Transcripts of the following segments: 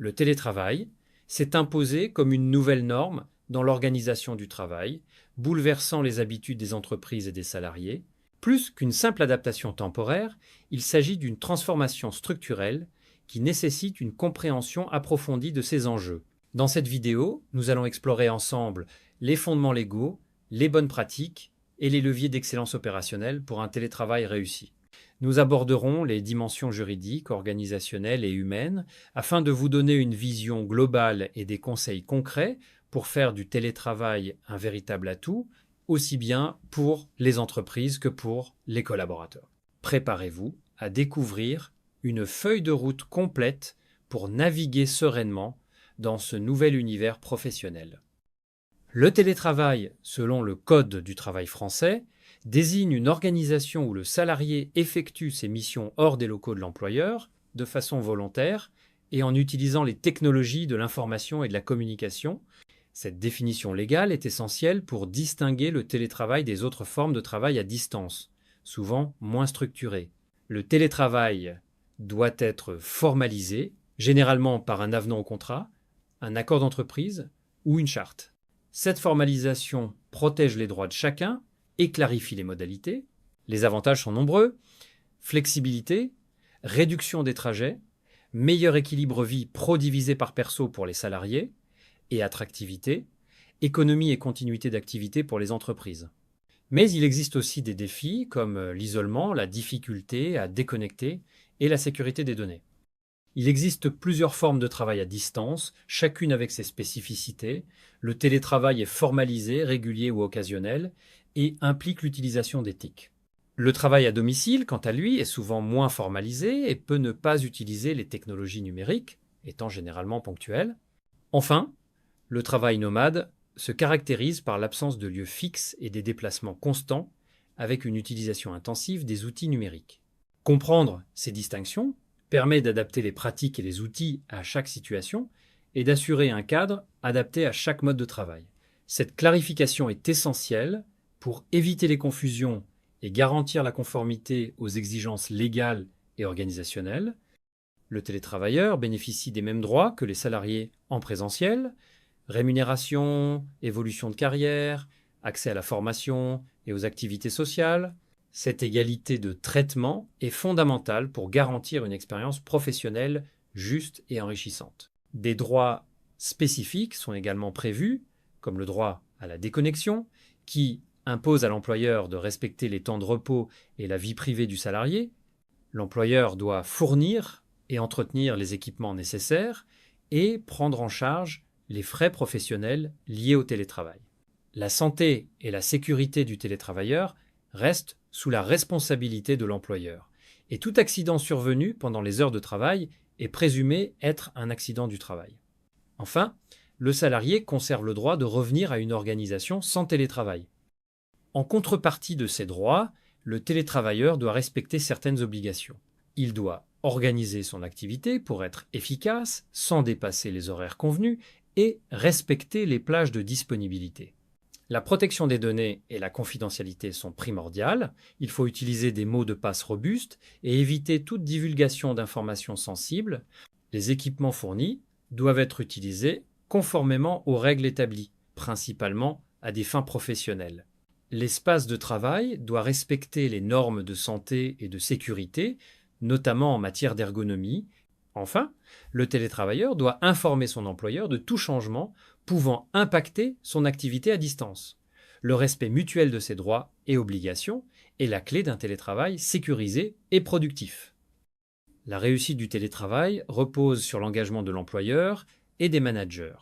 Le télétravail s'est imposé comme une nouvelle norme dans l'organisation du travail, bouleversant les habitudes des entreprises et des salariés. Plus qu'une simple adaptation temporaire, il s'agit d'une transformation structurelle qui nécessite une compréhension approfondie de ces enjeux. Dans cette vidéo, nous allons explorer ensemble les fondements légaux, les bonnes pratiques et les leviers d'excellence opérationnelle pour un télétravail réussi. Nous aborderons les dimensions juridiques, organisationnelles et humaines afin de vous donner une vision globale et des conseils concrets pour faire du télétravail un véritable atout, aussi bien pour les entreprises que pour les collaborateurs. Préparez-vous à découvrir une feuille de route complète pour naviguer sereinement dans ce nouvel univers professionnel. Le télétravail, selon le Code du travail français, désigne une organisation où le salarié effectue ses missions hors des locaux de l'employeur, de façon volontaire, et en utilisant les technologies de l'information et de la communication. Cette définition légale est essentielle pour distinguer le télétravail des autres formes de travail à distance, souvent moins structurées. Le télétravail doit être formalisé, généralement par un avenant au contrat, un accord d'entreprise ou une charte. Cette formalisation protège les droits de chacun et clarifie les modalités. Les avantages sont nombreux: flexibilité, réduction des trajets, meilleur équilibre vie pro divisé par perso pour les salariés et attractivité, économie et continuité d'activité pour les entreprises. Mais il existe aussi des défis comme l'isolement, la difficulté à déconnecter et la sécurité des données. Il existe plusieurs formes de travail à distance, chacune avec ses spécificités. Le télétravail est formalisé, régulier ou occasionnel et implique l'utilisation des TIC. Le travail à domicile, quant à lui, est souvent moins formalisé et peut ne pas utiliser les technologies numériques, étant généralement ponctuel. Enfin, le travail nomade se caractérise par l'absence de lieux fixes et des déplacements constants, avec une utilisation intensive des outils numériques. Comprendre ces distinctions permet d'adapter les pratiques et les outils à chaque situation et d'assurer un cadre adapté à chaque mode de travail. Cette clarification est essentielle pour éviter les confusions et garantir la conformité aux exigences légales et organisationnelles. Le télétravailleur bénéficie des mêmes droits que les salariés en présentiel: rémunération, évolution de carrière, accès à la formation et aux activités sociales. Cette égalité de traitement est fondamentale pour garantir une expérience professionnelle juste et enrichissante. Des droits spécifiques sont également prévus, comme le droit à la déconnexion, qui impose à l'employeur de respecter les temps de repos et la vie privée du salarié. L'employeur doit fournir et entretenir les équipements nécessaires et prendre en charge les frais professionnels liés au télétravail. La santé et la sécurité du télétravailleur restent sous la responsabilité de l'employeur, et tout accident survenu pendant les heures de travail est présumé être un accident du travail. Enfin, le salarié conserve le droit de revenir à une organisation sans télétravail. En contrepartie de ces droits, le télétravailleur doit respecter certaines obligations. Il doit organiser son activité pour être efficace, sans dépasser les horaires convenus, et respecter les plages de disponibilité. La protection des données et la confidentialité sont primordiales. Il faut utiliser des mots de passe robustes et éviter toute divulgation d'informations sensibles. Les équipements fournis doivent être utilisés conformément aux règles établies, principalement à des fins professionnelles. L'espace de travail doit respecter les normes de santé et de sécurité, notamment en matière d'ergonomie. Enfin, le télétravailleur doit informer son employeur de tout changement pouvant impacter son activité à distance. Le respect mutuel de ses droits et obligations est la clé d'un télétravail sécurisé et productif. La réussite du télétravail repose sur l'engagement de l'employeur et des managers.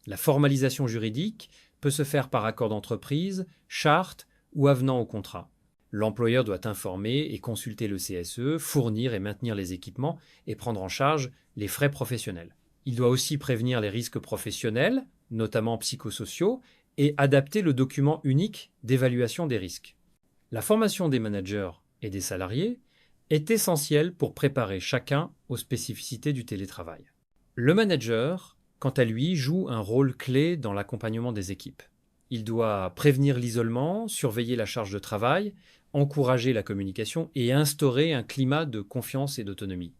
La formalisation juridique peut se faire par accord d'entreprise, charte ou avenant au contrat. L'employeur doit informer et consulter le CSE, fournir et maintenir les équipements et prendre en charge les frais professionnels. Il doit aussi prévenir les risques professionnels, notamment psychosociaux, et adapter le document unique d'évaluation des risques. La formation des managers et des salariés est essentielle pour préparer chacun aux spécificités du télétravail. Le manager, quant à lui, joue un rôle clé dans l'accompagnement des équipes. Il doit prévenir l'isolement, surveiller la charge de travail, encourager la communication et instaurer un climat de confiance et d'autonomie.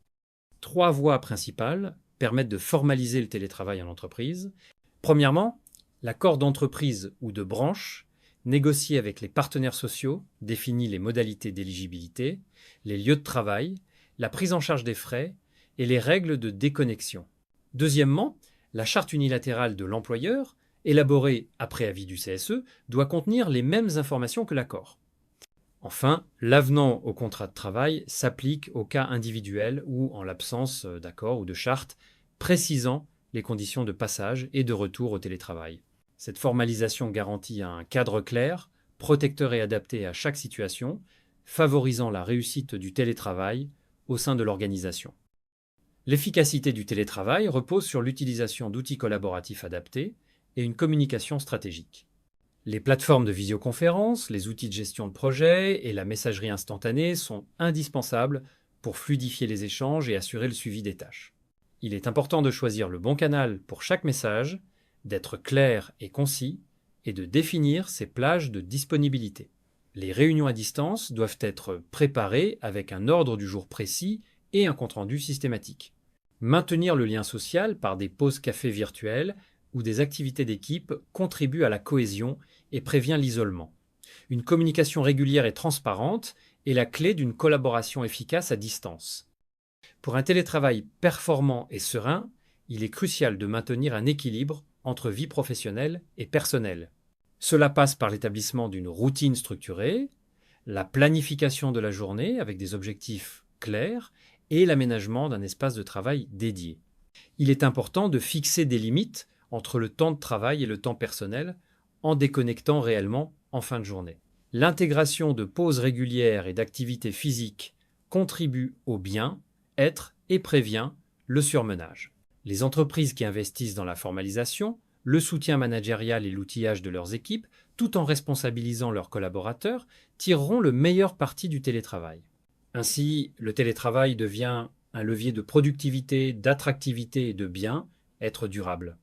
3 voies principales permettent de formaliser le télétravail en entreprise. Premièrement, l'accord d'entreprise ou de branche, négocié avec les partenaires sociaux, définit les modalités d'éligibilité, les lieux de travail, la prise en charge des frais et les règles de déconnexion. Deuxièmement, la charte unilatérale de l'employeur, élaborée après avis du CSE, doit contenir les mêmes informations que l'accord. Enfin, l'avenant au contrat de travail s'applique aux cas individuels ou en l'absence d'accord ou de charte précisant les conditions de passage et de retour au télétravail. Cette formalisation garantit un cadre clair, protecteur et adapté à chaque situation, favorisant la réussite du télétravail au sein de l'organisation. L'efficacité du télétravail repose sur l'utilisation d'outils collaboratifs adaptés et une communication stratégique. Les plateformes de visioconférence, les outils de gestion de projet et la messagerie instantanée sont indispensables pour fluidifier les échanges et assurer le suivi des tâches. Il est important de choisir le bon canal pour chaque message, d'être clair et concis et de définir ses plages de disponibilité. Les réunions à distance doivent être préparées avec un ordre du jour précis et un compte-rendu systématique. Maintenir le lien social par des pauses café virtuelles ou des activités d'équipe contribue à la cohésion et prévient l'isolement. Une communication régulière et transparente est la clé d'une collaboration efficace à distance. Pour un télétravail performant et serein, il est crucial de maintenir un équilibre entre vie professionnelle et personnelle. Cela passe par l'établissement d'une routine structurée, la planification de la journée avec des objectifs clairs et l'aménagement d'un espace de travail dédié. Il est important de fixer des limites entre le temps de travail et le temps personnel en déconnectant réellement en fin de journée. L'intégration de pauses régulières et d'activités physiques contribue au bien-être et prévient le surmenage. Les entreprises qui investissent dans la formalisation, le soutien managérial et l'outillage de leurs équipes, tout en responsabilisant leurs collaborateurs, tireront le meilleur parti du télétravail. Ainsi, le télétravail devient un levier de productivité, d'attractivité et de bien-être durable.